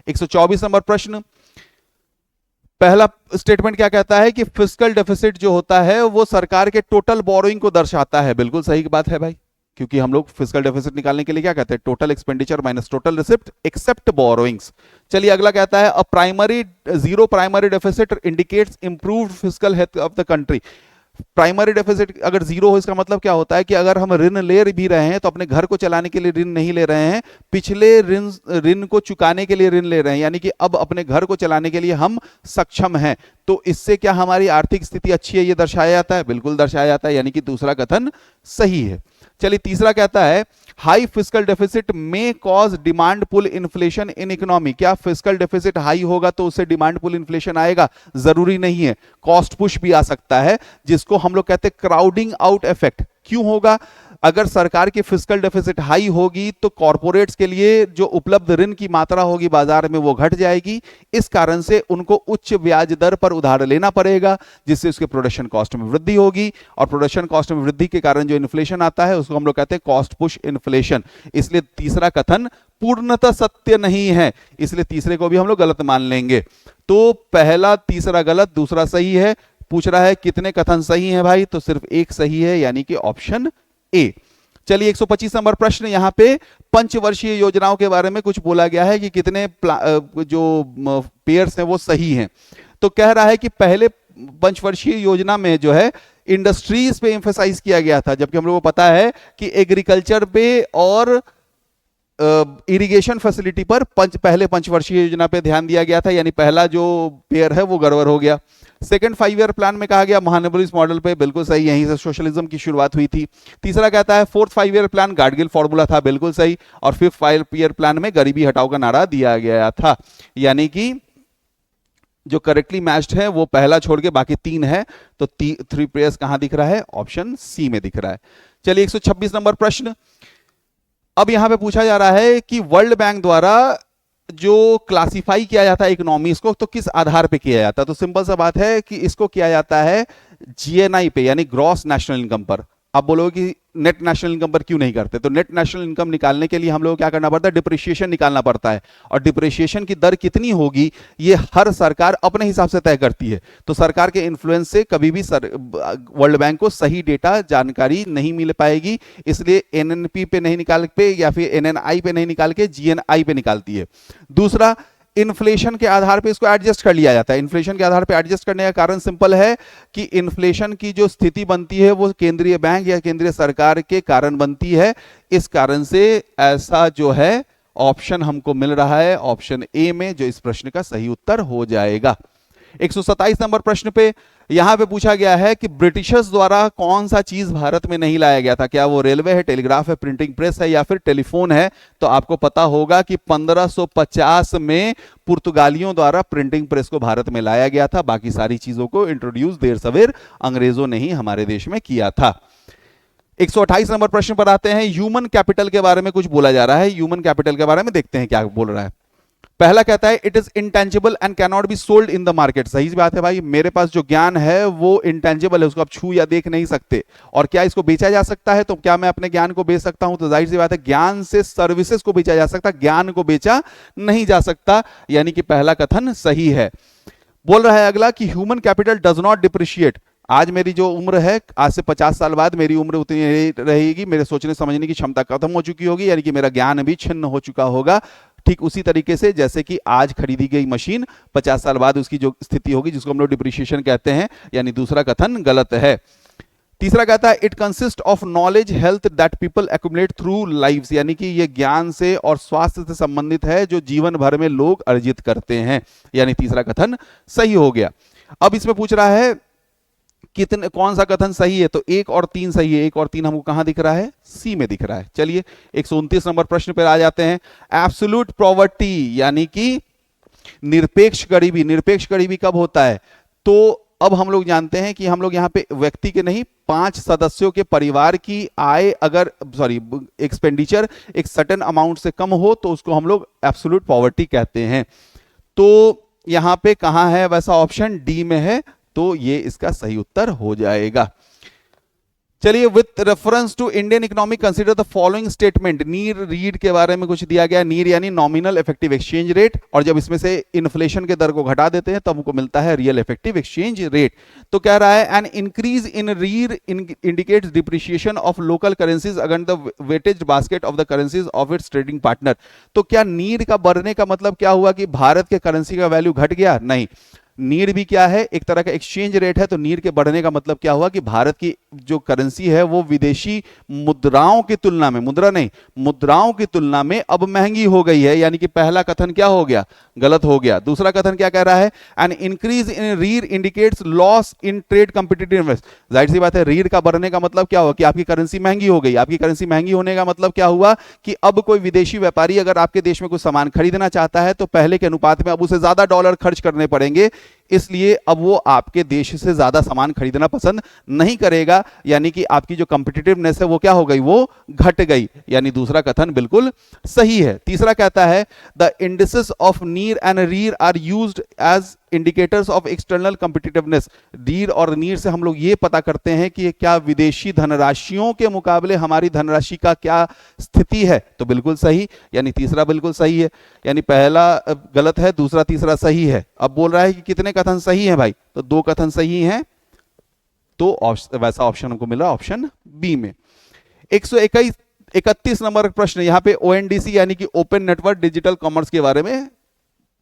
124 नंबर प्रश्न, पहला स्टेटमेंट क्या कहता है कि फिस्कल डेफिसिट जो होता है वो सरकार के टोटल बोरोइंग को दर्शाता है। बिल्कुल सही बात है भाई, क्योंकि हम लोग फिस्कल डेफिसिट निकालने के लिए क्या कहते हैं? Total expenditure minus total receipt except borrowings. चलिए अगला कहता है zero primary deficit indicates improved fiscal health of the country. Primary deficit अगर जीरो हो इसका मतलब क्या होता है कि अगर हम ऋण ले भी रहे हैं तो अपने घर को चलाने के लिए ऋण नहीं ले रहे हैं, पिछले ऋण को चुकाने के लिए ऋण ले रहे हैं, यानी कि अब अपने घर को चलाने के लिए हम सक्षम हैं। तो इससे क्या हमारी आर्थिक स्थिति अच्छी है ये दर्शाया जाता है? बिल्कुल दर्शाया जाता है, यानी कि दूसरा कथन सही है। चलिए तीसरा कहता है high fiscal deficit may cause demand pull inflation in economy. क्या फिस्कल डेफिसिट हाई होगा तो उससे डिमांड पुल इन्फ्लेशन आएगा? जरूरी नहीं है, कॉस्ट पुश भी आ सकता है, जिसको हम लोग कहते हैं क्राउडिंग आउट इफेक्ट। क्यों होगा? अगर सरकार की फिस्कल डेफिसिट हाई होगी तो कॉर्पोरेट्स के लिए जो उपलब्ध ऋण की मात्रा होगी बाजार में वो घट जाएगी, इस कारण से उनको उच्च ब्याज दर पर उधार लेना पड़ेगा, जिससे उसके प्रोडक्शन कॉस्ट में वृद्धि होगी, और प्रोडक्शन कॉस्ट में वृद्धि के कारण जो इन्फ्लेशन आता है उसको हम लोग कहते हैं कॉस्ट पुश इन्फ्लेशन। इसलिए तीसरा कथन पूर्णतः सत्य नहीं है, इसलिए तीसरे को भी हम लोग गलत मान लेंगे। तो पहला तीसरा गलत, दूसरा सही है। पूछ रहा है कितने कथन सही हैं भाई, तो सिर्फ एक सही है, यानी कि ऑप्शन ए। चलिए 125 नंबर प्रश्न, यहां पे पंचवर्षीय योजनाओं के बारे में कुछ बोला गया है कि कितने जो पेयर्स हैं वो सही हैं। तो कह रहा है कि पहले पंचवर्षीय योजना में जो है इंडस्ट्रीज पे एम्फेसाइज किया गया था, जबकि हम लोगों को पता है कि एग्रीकल्चर पे और इरिगेशन फैसिलिटी पर पहले पंचवर्षीय योजना पे ध्यान दिया गया था, यानी पहला जो पेयर है वो गड़बड़ हो गया। सेकंड 5 ईयर प्लान में कहा गया महानबोलिस मॉडल पे, बिल्कुल सही, यहीं से सोशलिज्म की शुरुआत हुई थी। तीसरा कहता है fourth 5 year plan Gadgil formula था, बिल्कुल सही। और फिफ्थ 5 ईयर प्लान में गरीबी हटाओ का नारा दिया गया था, यानी कि जो करेक्टली मैच्ड है वो पहला छोड़ के बाकी 3 है। तो 3 पेयर्स कहां दिख रहा है? ऑप्शन सी में दिख रहा है। चलिए 126 नंबर प्रश्न, अब यहां पे पूछा जा रहा है कि वर्ल्ड बैंक द्वारा जो क्लासिफाई किया जाता है इकोनॉमीज को, तो किस आधार पे किया जाता है? तो सिंपल सा बात है कि इसको किया जाता है जीएनआई पे, यानी ग्रॉस नेशनल इनकम पर। आप बोलोगे कि नेट नेशनल इनकम पर क्यों नहीं करते? तो नेट नेशनल इनकम निकालने के लिए हम लोग को क्या करना पड़ता है? डिप्रिशिएशन निकालना पड़ता है, और डिप्रिशिएशन की दर कितनी होगी ये हर सरकार अपने हिसाब से तय करती है। तो सरकार के इन्फ्लुएंस से कभी भी वर्ल्ड बैंक को सही डेटा जानकारी नहीं मिल पाएगी, इसलिए एनएनपी पे नहीं निकाल पे या फिर एनएनआई पे नहीं निकाल के जीएनआई पे निकालती है। दूसरा, इन्फ्लेशन के आधार पे इसको एडजस्ट कर लिया जाता है। इन्फ्लेशन के आधार पे एडजस्ट करने का कारण सिंपल है कि इन्फ्लेशन की जो स्थिति बनती है वो केंद्रीय बैंक या केंद्रीय सरकार के कारण बनती है। इस कारण से ऐसा जो है ऑप्शन हमको मिल रहा है ऑप्शन ए में, जो इस प्रश्न का सही उत्तर हो जाएगा। 127 नंबर प्रश्न पे यहां पे पूछा गया है कि ब्रिटिशर्स द्वारा कौन सा चीज भारत में नहीं लाया गया था। क्या वो रेलवे है, टेलीग्राफ है, प्रिंटिंग प्रेस है या फिर टेलीफोन है। तो आपको पता होगा कि 1550 में पुर्तगालियों द्वारा प्रिंटिंग प्रेस को भारत में लाया गया था। बाकी सारी चीजों को इंट्रोड्यूस देर सवेर अंग्रेजों ने ही हमारे देश में किया था। 128 नंबर प्रश्न पर आते हैं। ह्यूमन कैपिटल के बारे में कुछ बोला जा रहा है। ह्यूमन कैपिटल के बारे में देखते हैं क्या बोल रहा है। पहला कहता है it is intangible and can not be sold in the market. सही बात है भाई, मेरे पास जो ज्ञान है वो इंटेंजिबल है, उसको आप छू या देख नहीं सकते। और क्या इसको बेचा जा सकता है? तो क्या मैं अपने ज्ञान को बेच सकता हूं? तो जाहिर सी बात है, ज्ञान से सर्विसेज को बेचा जा सकता, ज्ञान को बेचा नहीं जा सकता। यानी कि पहला कथन सही है। बोल रहा है अगला कि human capital does not depreciate. आज मेरी जो उम्र है, आज से 50 साल बाद मेरी उम्र उतनी रहेगी, मेरे सोचने समझने की क्षमता खत्म हो चुकी होगी, यानी कि मेरा ज्ञान भी छिन्न हो चुका होगा। ठीक उसी तरीके से जैसे कि आज खरीदी गई मशीन 50 साल बाद उसकी जो स्थिति होगी, जिसको हम लोग डिप्रिशिएशन कहते हैं, यानी दूसरा कथन गलत है। तीसरा कहता है it consist of knowledge health that people accumulate through lives. यानी कि ये ज्ञान से और स्वास्थ्य से संबंधित है जो जीवन भर में लोग अर्जित करते हैं। यानी तीसरा कथन सही हो गया। अब इसमें पूछ रहा है कितने, कौन सा कथन सही है? तो 1 और 3 सही है। 1 और 3 हमको कहां दिख रहा है? सी में दिख रहा है। चलिए 129 नंबर प्रश्न पर आ जाते हैं। एब्सोल्यूट पॉवर्टी यानी कि निरपेक्ष गरीबी। निरपेक्ष गरीबी कब होता है? तो अब हम लोग जानते हैं कि हम लोग यहां पे व्यक्ति के नहीं, 5 सदस्यों के परिवार की आय अगर एक्सपेंडिचर एक सर्टेन अमाउंट से कम हो तो उसको हम लोग एब्सोल्यूट पॉवर्टी कहते हैं। तो यहां पे कहां है? वैसा ऑप्शन डी में है, तो ये इसका सही उत्तर हो जाएगा। चलिए with reference to Indian economy consider the following statement. नीर रीड के बारे में कुछ दिया गया। नीर यानी नॉमिनल इफेक्टिव एक्सचेंज रेट, और जब इसमें से इन्फ्लेशन के दर को घटा देते हैं तो हमको मिलता है रियल इफेक्टिव एक्सचेंज रेट। तो कह रहा है an increase in REER indicates depreciation of local currencies against the weightage basket of the currencies of its trading partner. तो क्या नीर का बढ़ने का मतलब क्या हुआ कि भारत के करेंसी का वैल्यू घट गया? नहीं। नीर भी क्या है? एक तरह का एक्सचेंज रेट है। तो नीर के बढ़ने का मतलब क्या हुआ कि भारत की जो करेंसी है वो विदेशी मुद्राओं की तुलना में, मुद्रा नहीं, मुद्राओं की तुलना में अब महंगी हो गई है। यानी कि पहला कथन क्या हो गया? गलत हो गया। दूसरा कथन क्या कह रहा है? An increase in REER indicates loss in trade competitiveness. जाहिर सी बात है, रीर का बढ़ने का मतलब क्या हुआ कि आपकी करेंसी महंगी हो गई। आपकी करेंसी महंगी होने का मतलब क्या हुआ कि अब कोई विदेशी व्यापारी अगर आपके देश में कुछ सामान खरीदना चाहता है तो पहले के अनुपात में अब उसे ज्यादा डॉलर खर्च करने पड़ेंगे, इसलिए अब वो आपके देश से ज्यादा सामान खरीदना पसंद नहीं करेगा। यानी कि आपकी जो कॉम्पिटिटिवनेस है वो क्या हो गई? वो घट गई। यानी दूसरा कथन बिल्कुल सही है। तीसरा कहता है the indices of NEER and REER are used as indicators of external competitiveness. REER और नीर से हम लोग ये पता करते हैं कि क्या विदेशी धनराशियों के मुकाबले हमारी धनराशि का क्या स्थिति है। तो बिल्कुल सही, यानी तीसरा बिल्कुल सही है। यानी पहला गलत है, दूसरा तीसरा सही है। अब बोल रहा है कि कितने कथन सही हैं भाई? तो 2 कथन सही हैं, तो वैसा ऑप्शन हमको मिला ऑप्शन बी में। 131 नंबर प्रश्न, यहां पे ओएनडीसी यानी कि ओपन नेटवर्क डिजिटल कॉमर्स के बारे में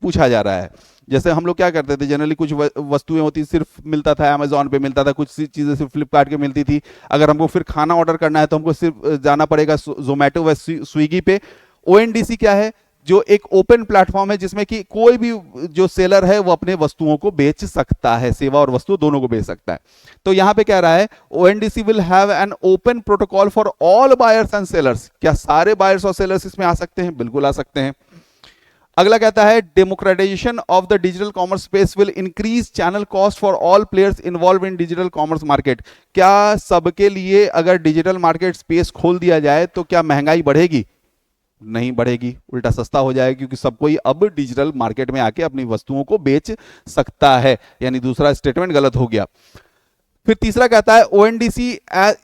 पूछा जा रहा है। जैसे हम लोग क्या करते थे, जनरली कुछ वस्तुएं होती सिर्फ मिलता था अमेजोन पे मिलता था, कुछ चीजें सिर्फ फ्लिपकार्ट पे मिलती थी। अगर हमको फिर खाना ऑर्डर करना है तो हमको सिर्फ जाना पड़ेगा जोमेटो व स्विगी पे। ओएनडीसी क्या है? जो एक ओपन प्लेटफॉर्म है जिसमें कि कोई भी जो सेलर है वो अपने वस्तुओं को बेच सकता है, सेवा और वस्तु दोनों को बेच सकता है। तो यहां पे कह रहा है ONDC will have an open protocol for all buyers and sellers. क्या सारे बायर्स और सेलर्स इसमें आ सकते हैं? बिल्कुल आ सकते हैं। अगला कहता है democratisation of the digital commerce space will increase channel cost for all players involve in digital commerce market. क्या सबके लिए अगर डिजिटल मार्केट स्पेस खोल दिया जाए तो क्या महंगाई बढ़ेगी? नहीं बढ़ेगी, उल्टा सस्ता हो जाएगा, क्योंकि सब कोई अब डिजिटल मार्केट में आके अपनी वस्तुओं को बेच सकता है। यानी दूसरा स्टेटमेंट गलत हो गया। फिर तीसरा कहता है ONDC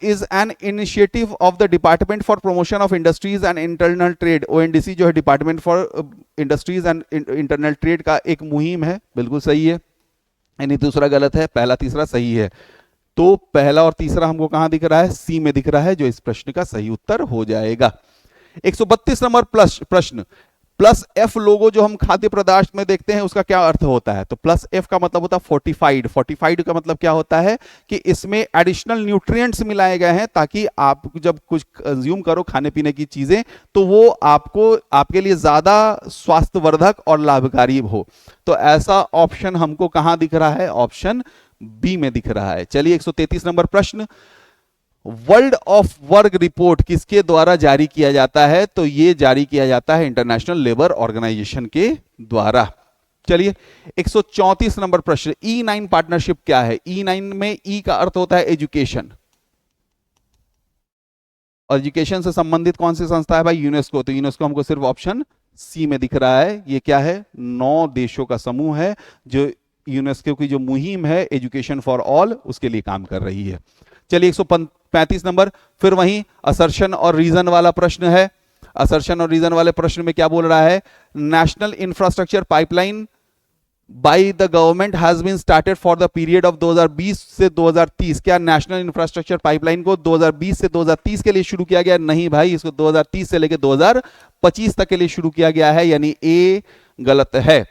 is an initiative of the department for promotion of industries and internal trade. ONDC जो है department for industries and internal trade का एक मुहिम है। बिल्कुल सही है, यानी दूसरा गलत है, पहला तीसरा सही है। तो पहला और तीसरा हमको कहां दिख रहा है? सी में दिख रहा है, जो इस प्रश्न का सही उत्तर हो जाएगा। 132 नंबर प्रश्न, प्लस एफ लोगो जो हम खाद्य पदार्थ में देखते हैं उसका क्या अर्थ होता है, तो प्लस एफ का मतलब होता है फोर्टिफाइड। फोर्टिफाइड का मतलब क्या होता है कि इसमें एडिशनल न्यूट्रिएंट्स मिलाए गए हैं ताकि आप जब कुछ कंज्यूम करो खाने पीने की चीजें तो वो आपको आपके लिए ज्यादा स्वास्थ्यवर्धक और लाभकारी हो। तो ऐसा ऑप्शन हमको कहां दिख रहा है, ऑप्शन बी में दिख रहा है। चलिए 133 नंबर प्रश्न, वर्ल्ड ऑफ वर्क रिपोर्ट किसके द्वारा जारी किया जाता है, तो ये जारी किया जाता है इंटरनेशनल लेबर ऑर्गेनाइजेशन के द्वारा। चलिए 134 नंबर प्रश्न, E9 पार्टनरशिप क्या है। E9 में ई का अर्थ होता है एजुकेशन, और एजुकेशन से संबंधित कौन सी संस्था है भाई, यूनेस्को। तो यूनेस्को हमको सिर्फ ऑप्शन सी में दिख रहा है। ये क्या है, 9 देशों का समूह है जो यूनेस्को की जो मुहिम है एजुकेशन फॉर ऑल उसके लिए काम कर रही है। चलिए 135 नंबर, फिर वहीं असर्शन और रीजन वाला प्रश्न है। असर्शन और रीजन वाले प्रश्न में क्या बोल रहा है, national infrastructure pipeline by the government has been started for the period of 2020 से 2030। क्या नेशनल इंफ्रास्ट्रक्चर पाइपलाइन को 2020 से 2030 के लिए शुरू किया गया, नहीं भाई, इसको 2030 से लेकर 2025 तक के लिए शुरू किया गया है, यानी ए गलत है।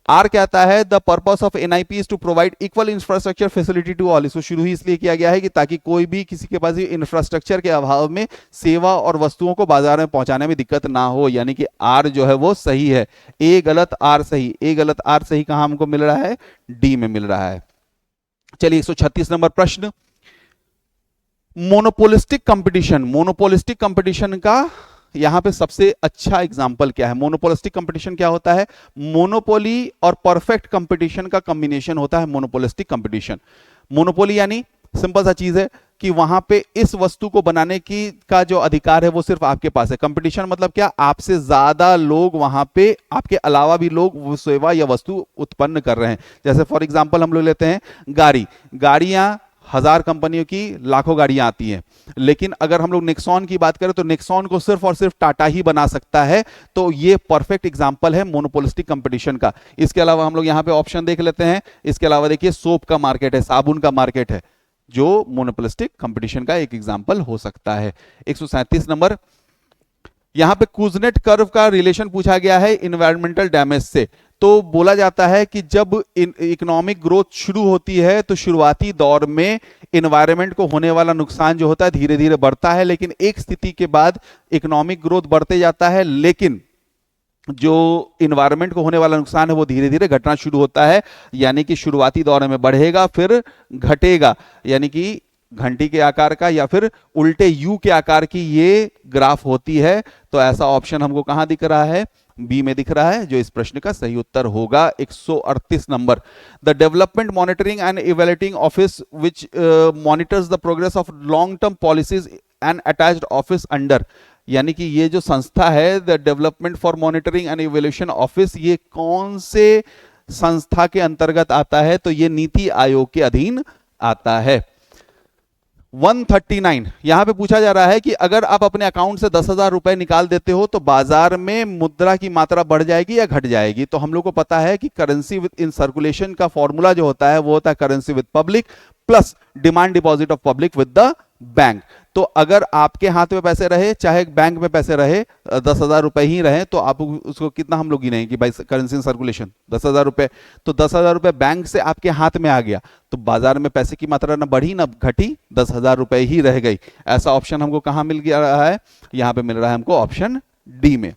आर कहता है the purpose of NIP is to provide equal infrastructure facility to all. इसको शुरू ही इसलिए किया गया है कि ताकि कोई भी किसी के पास इंफ्रास्ट्रक्चर के अभाव में सेवा और वस्तुओं को बाजार में पहुंचाने में दिक्कत ना हो, यानी कि आर जो है वो सही है। ए गलत आर सही, ए गलत आर सही कहां हमको मिल रहा है, डी में मिल रहा है। चलिए 136 नंबर प्रश्न, मोनोपोलिस्टिक कंपटीशन। मोनोपोलिस्टिक कंपटीशन का यहां पे सबसे अच्छा एग्जांपल क्या है। मोनोपोलिस्टिक कंपटीशन क्या होता है, मोनोपोली और परफेक्ट कंपटीशन का कॉम्बिनेशन होता है मोनोपोलिस्टिक कंपटीशन। मोनोपोली यानी सिंपल सा चीज है कि वहां पे इस वस्तु को बनाने की का जो अधिकार है वो सिर्फ आपके पास है। कंपटीशन मतलब क्या, आपसे ज्यादा लोग वहां पे, आपके अलावा भी लोग वो सेवा या वस्तु उत्पन्न कर रहे हैं। जैसे फॉर एग्जांपल हम लोग लेते हैं गाड़ियां 1000 कंपनियों की लाखों गाड़ियां आती हैं, लेकिन अगर हम लोग नेक्सॉन की बात करें तो नेक्सॉन को सिर्फ और सिर्फ टाटा ही बना सकता है। तो ये परफेक्ट एग्जांपल है मोनोपोलिस्टिक कंपटीशन का। इसके अलावा हम लोग यहां पे ऑप्शन देख लेते हैं। इसके अलावा देखिए सोप का मार्केट है, साबुन का मार्केट है, जो मोनोपोलिस्टिक कंपटीशन का एक एग्जांपल हो सकता है। 137 नंबर, यहां पे कुजनेट कर्व का रिलेशन पूछा गया है इन्वायरमेंटल डैमेज से। तो बोला जाता है कि जब इकोनॉमिक ग्रोथ शुरू होती है तो शुरुआती दौर में इन्वायरमेंट को होने वाला नुकसान जो होता है धीरे धीरे बढ़ता है, लेकिन एक स्थिति के बाद इकोनॉमिक ग्रोथ बढ़ते जाता है, लेकिन जो इन्वायरमेंट को होने वाला नुकसान है वो धीरे धीरे घटना शुरू होता है। यानी कि शुरुआती दौर में बढ़ेगा फिर घटेगा, यानी कि घंटी के आकार का या फिर उल्टे यू के आकार की ये ग्राफ होती है। तो ऐसा ऑप्शन हमको कहां दिख रहा है, बी में दिख रहा है, जो इस प्रश्न का सही उत्तर होगा। 138 number, the development monitoring and evaluating office which monitors the progress of long term policies and attached office under. यानी कि ये जो संस्था है the development for monitoring and evaluation office, ये कौन से संस्था के अंतर्गत आता है, तो ये नीति आयोग के अधीन आता है। 139, यहां पे पूछा जा रहा है कि अगर आप अपने अकाउंट से 10,000 रुपए निकाल देते हो तो बाजार में मुद्रा की मात्रा बढ़ जाएगी या घट जाएगी। तो हम लोग को पता है कि करेंसी विद इन सर्कुलेशन का फॉर्मूला जो होता है वो होता है currency with public plus demand deposit of public with the bank. तो अगर आपके हाथ में पैसे रहे चाहे बैंक में पैसे रहे 10,000 रुपए ही रहे, तो आप उसको कितना हम लोग गिनेंगे कि भाई करेंसी इन सर्कुलेशन 10,000 रुपए, तो 10,000 रुपए बैंक से आपके हाथ में आ गया तो बाजार में पैसे की मात्रा ना बढ़ी ना घटी, 10,000 रुपए ही रह गई। ऐसा ऑप्शन हमको कहां मिल गया रहा है, यहां पे मिल रहा है हमको ऑप्शन डी में।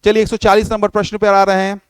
चलिए 140 नंबर प्रश्न पर आ रहे हैं।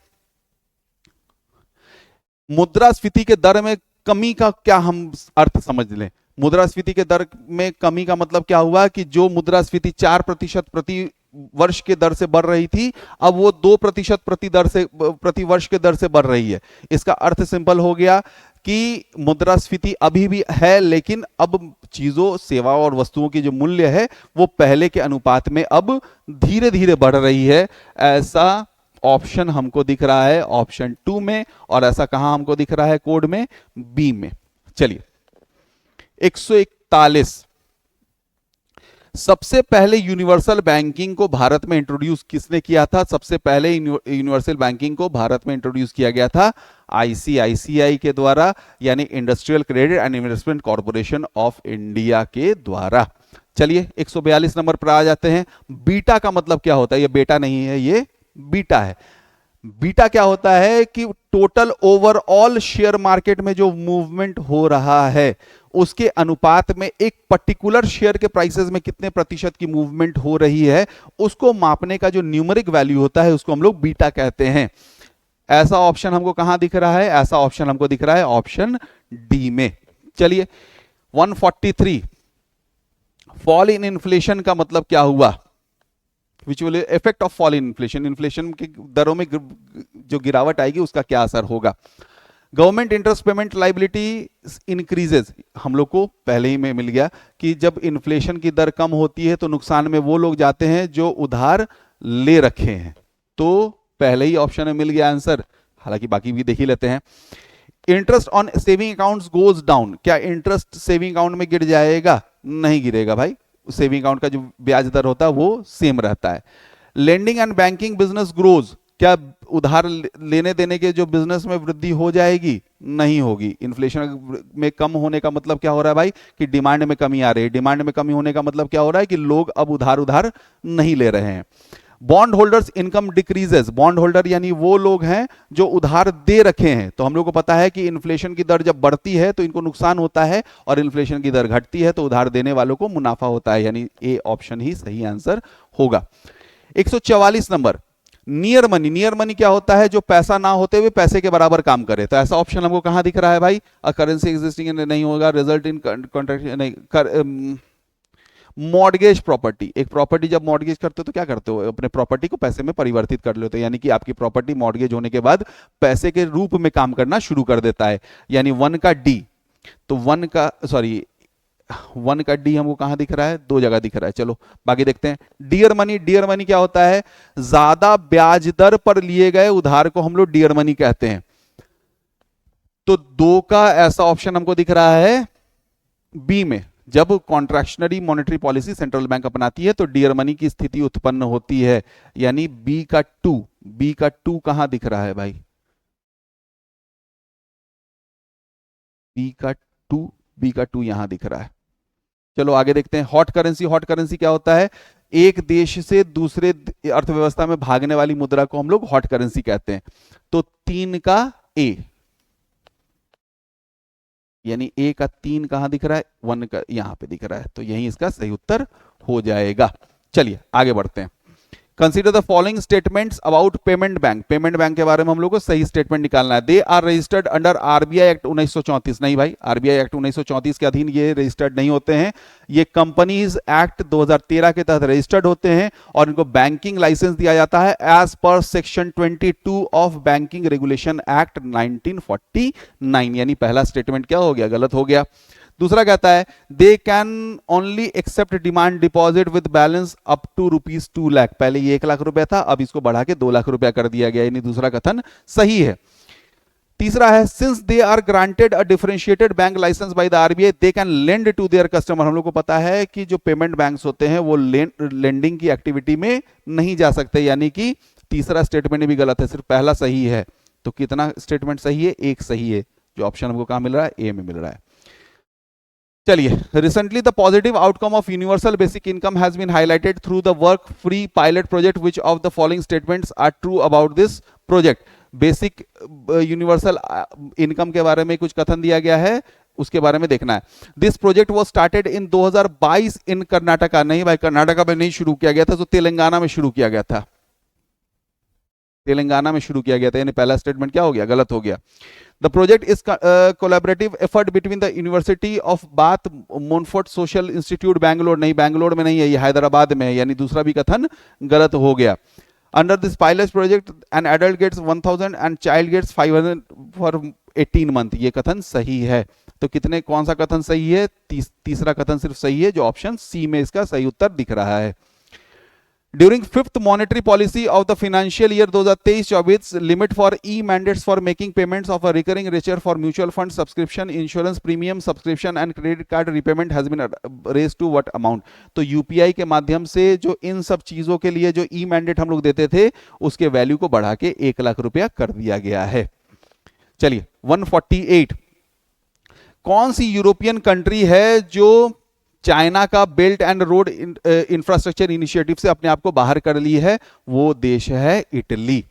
मुद्रास्फीति के दर में कमी का क्या हम अर्थ समझ लें। मुद्रास्फीति के दर में कमी का मतलब क्या हुआ कि जो मुद्रास्फीति 4% प्रति वर्ष के दर से बढ़ रही थी अब वो 2% प्रति वर्ष के दर से बढ़ रही है। इसका अर्थ सिंपल हो गया कि मुद्रास्फीति अभी भी है, लेकिन अब चीजों सेवा और वस्तुओं की जो मूल्य है वो पहले के अनुपात में अब धीरे धीरे बढ़ रही है। ऐसा ऑप्शन हमको दिख रहा है ऑप्शन 2 में, और ऐसा कहां हमको दिख रहा है कोड में, बी में। चलिए 141, सबसे पहले यूनिवर्सल बैंकिंग को भारत में इंट्रोड्यूस किसने किया था। सबसे पहले यूनिवर्सल बैंकिंग को भारत में इंट्रोड्यूस किया गया था आईसीआईसीआई के द्वारा, यानी industrial credit and investment corporation of India के द्वारा। चलिए 142 नंबर पर आ जाते हैं। बीटा का मतलब क्या होता है, ये बेटा नहीं है, ये बीटा है। बीटा क्या होता है कि टोटल ओवरऑल शेयर मार्केट में जो मूवमेंट हो रहा है उसके अनुपात में एक पर्टिकुलर शेयर के प्राइसेस में कितने प्रतिशत की मूवमेंट हो रही है उसको मापने का जो न्यूमेरिक वैल्यू होता है उसको हम लोग बीटा कहते हैं। ऐसा ऑप्शन हमको कहां दिख रहा है? ऐसा ऑप्शन हमको दिख रहा है ऑप्शन डी में। चलिए 143, फॉल इन इन्फ्लेशन का मतलब क्या हुआ? Which will effect of fall in inflation, inflation की दरों में जो गिरावट आएगी उसका क्या असर होगा? Government interest payment liability increases, हम लोग को पहले ही में मिल गया कि जब इन्फ्लेशन की दर कम होती है तो नुकसान में वो लोग जाते हैं जो उधार ले रखे हैं, तो पहले ही ऑप्शन में मिल गया आंसर, हालांकि बाकी भी देख ही लेते हैं। Interest on saving accounts goes down, क्या इंटरेस्ट सेविंग अकाउंट में गिर जाएगा? नहीं गिरेगा भाई, सेविंग अकाउंट का जो ब्याज दर होता है वो सेम रहता है। Lending and banking business grows, क्या उधार लेने देने के जो बिजनेस में वृद्धि हो जाएगी? नहीं होगी। इन्फ्लेशन में कम होने का मतलब क्या हो रहा है भाई? कि डिमांड में कमी आ रही है। डिमांड में कमी होने का मतलब क्या हो रहा है? कि लोग अब उधार नहीं ले रहे हैं। Bond holders income decreases, bond holder यानी वो लोग हैं जो उधार दे रखे हैं, तो हम लोग को पता है कि इन्फ्लेशन की दर जब बढ़ती है तो इनको नुकसान होता है और इन्फ्लेशन की दर घटती है तो उधार देने वालों को मुनाफा होता है, यानी ए ऑप्शन ही सही आंसर होगा। 144 number, near money, near money क्या होता है? जो पैसा ना होते हुए पैसे के बराबर काम करे, तो ऐसा ऑप्शन हमको कहां दिख रहा है भाई? अ करेंसी एग्जिस्टिंग नहीं होगा, रिजल्ट इन कॉन्ट्रैक्ट नहीं, मॉर्गेज प्रॉपर्टी, एक प्रॉपर्टी जब मॉर्गेज करते हो तो क्या करते हो? अपने प्रॉपर्टी को पैसे में परिवर्तित कर लेते हो, यानी कि आपकी प्रॉपर्टी मॉर्गेज होने के बाद पैसे के रूप में काम करना शुरू कर देता है, यानी 1 का डी। तो 1 का डी हमको कहां दिख रहा है? दो जगह दिख रहा है। चलो बाकी देखते हैं। डियर मनी, डियर मनी क्या होता है? ज्यादा ब्याज दर पर लिए गए उधार को हम लोग डियर मनी कहते हैं, तो 2 का ऐसा ऑप्शन हमको दिख रहा है बी में। जब contractionary monetary policy central bank अपनाती है तो डियर मनी की स्थिति उत्पन्न होती है, यानी बी का 2, बी का 2 कहां दिख रहा है भाई? बी का 2, बी का 2 यहां दिख रहा है। चलो आगे देखते हैं। हॉट करेंसी, हॉट करेंसी क्या होता है? एक देश से दूसरे अर्थव्यवस्था में भागने वाली मुद्रा को हम लोग हॉट करेंसी कहते हैं, तो 3 का ए, यानी ए का 3 कहां दिख रहा है? 1 का यहां पे दिख रहा है, तो यही इसका सही उत्तर हो जाएगा। चलिए आगे बढ़ते हैं। Consider the following statements about payment bank, payment bank के बारे में हम लोग को सही स्टेटमेंट निकालना है। They are registered under RBI act 1934, नहीं भाई, आरबीआई एक्ट 1934 के अधीन ये रजिस्टर्ड नहीं होते हैं, ये कंपनीज एक्ट 2013 के तहत रजिस्टर्ड होते हैं और इनको बैंकिंग लाइसेंस दिया जाता है as per section 22 of banking regulation act 1949, यानी पहला स्टेटमेंट क्या हो गया? गलत हो गया। दूसरा कहता है they can only accept demand deposit with balance up to ₹2 lakh, पहले ये 1 लाख रुपया था, अब इसको बढ़ा के 2 लाख रुपया कर दिया गया, यानी दूसरा कथन सही है। तीसरा है since they are granted a differentiated bank licence by the RBI they can lend to their customer, हम लोग को पता है कि जो पेमेंट बैंक्स होते हैं वो लेंडिंग की एक्टिविटी में नहीं जा सकते, यानी कि तीसरा स्टेटमेंट भी गलत है, सिर्फ पहला सही है। तो कितना स्टेटमेंट सही है? एक सही है, जो ऑप्शन हमको कहां मिल रहा है? ए में मिल रहा है। चलिए, recently the positive outcome of universal basic income has been highlighted through the work free pilot project, which of the following statements are true about this project? Basic universal income के बारे में कुछ कथन दिया गया है, उसके बारे में देखना है। This project was started in 2022 इन कर्नाटका, नहीं भाई कर्नाटका में नहीं शुरू किया गया था, तो तेलंगाना में शुरू किया गया था, तेलंगाना में शुरू किया गया था, यानी पहला स्टेटमेंट क्या हो गया? गलत हो गया। The project is collaborative effort between the University of Bath Montfort Social Institute Bangalore, नहीं बैंगलोर में नहीं है, ये हैदराबाद में है, यानी दूसरा भी कथन गलत हो गया। Under this pilot project, an adult gets 1000 and child gets 500 for 18 month, ये कथन सही है। तो कितने, कौन सा कथन सही है? तीसरा कथन सिर्फ सही है, जो ऑप्शन सी में इसका सही उत्तर दिख रहा है। During fifth monetary policy of the financial year 2023-24, limit for e-mandates for making payments of a recurring nature for mutual fund subscription, insurance premium subscription and credit card repayment has been raised to what amount? तो UPI के माध्यम से जो इन सब चीजों के लिए जो ई मैंडेट हम लोग देते थे उसके वैल्यू को बढ़ा के 1 लाख रुपया कर दिया गया है। चलिए 148, कौन सी यूरोपियन कंट्री है जो चाइना का belt and road infrastructure initiative से अपने आप को बाहर कर ली है, वो देश है इटली।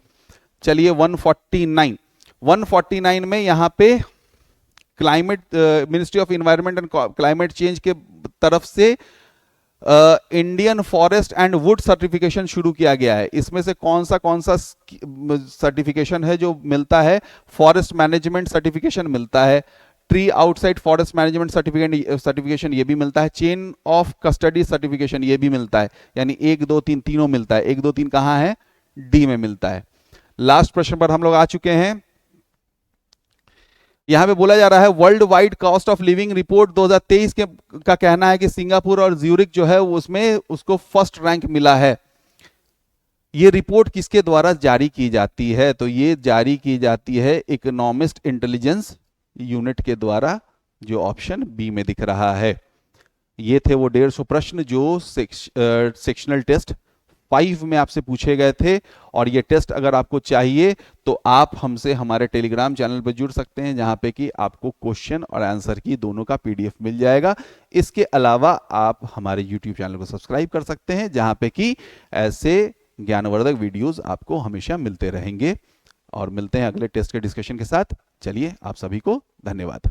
चलिए 149 में यहां पे climate, ministry of environment and climate change के तरफ से Indian forest and would certification शुरू किया गया है। इसमें से कौन सा सर्टिफिकेशन है जो मिलता है? फॉरेस्ट मैनेजमेंट सर्टिफिकेशन मिलता है, tree outside forest management certification ये भी मिलता है, चेन ऑफ कस्टडी सर्टिफिकेशन ये भी मिलता है। यानी 1 2 3 तीनों मिलता है। 1 2 3 कहां है? डी में मिलता है। लास्ट प्रश्न पर हम लोग आ चुके हैं। यहां पे बोला जा रहा है world wide cost of living report 2023 का कहना है कि सिंगापुर और ज्यूरिक जो है उसमें उसको फर्स्ट रैंक मिला है। ये रिपोर्ट किसके द्वारा जारी की जाती है? तो ये जारी की जाती है इकोनॉमिस्ट इंटेलिजेंस यूनिट के द्वारा, जो ऑप्शन बी में दिख रहा है। ये थे वो 150 प्रश्न जो सेक्शनल टेस्ट 5 में आपसे पूछे गए थे। और ये टेस्ट अगर आपको चाहिए तो आप हमसे हमारे टेलीग्राम चैनल पर जुड़ सकते हैं, जहां पे कि आपको क्वेश्चन और आंसर की दोनों का पीडीएफ मिल जाएगा। इसके अलावा आप हमारे यूट्यूब चैनल को सब्सक्राइब कर सकते हैं, जहां पे कि ऐसे ज्ञानवर्धक वीडियोस आपको हमेशा मिलते रहेंगे। और मिलते हैं अगले टेस्ट के डिस्कशन के साथ। चलिए, आप सभी को धन्यवाद।